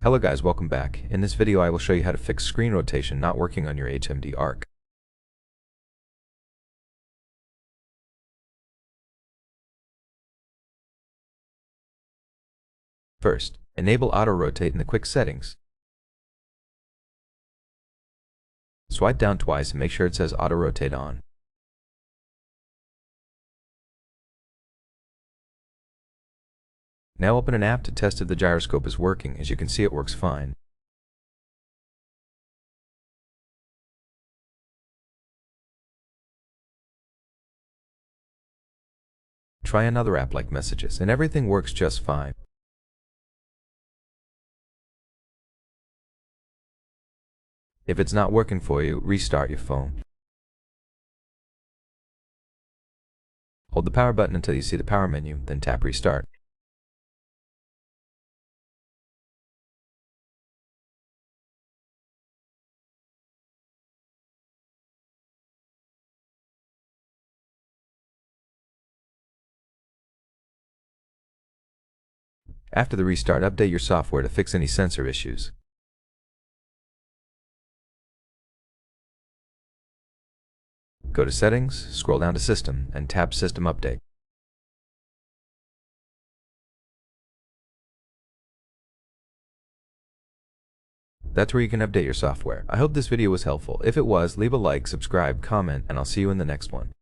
Hello guys, welcome back. In this video I will show you how to fix screen rotation not working on your HMD Arc. First, enable auto rotate in the quick settings. Swipe down twice and make sure it says auto rotate on. Now open an app to test if the gyroscope is working. As you can see, it works fine. Try another app like Messages, and everything works just fine. If it's not working for you, restart your phone. Hold the power button until you see the power menu, then tap Restart. After the restart, update your software to fix any sensor issues. Go to Settings, scroll down to System, and tap System Update. That's where you can update your software. I hope this video was helpful. If it was, leave a like, subscribe, comment, and I'll see you in the next one.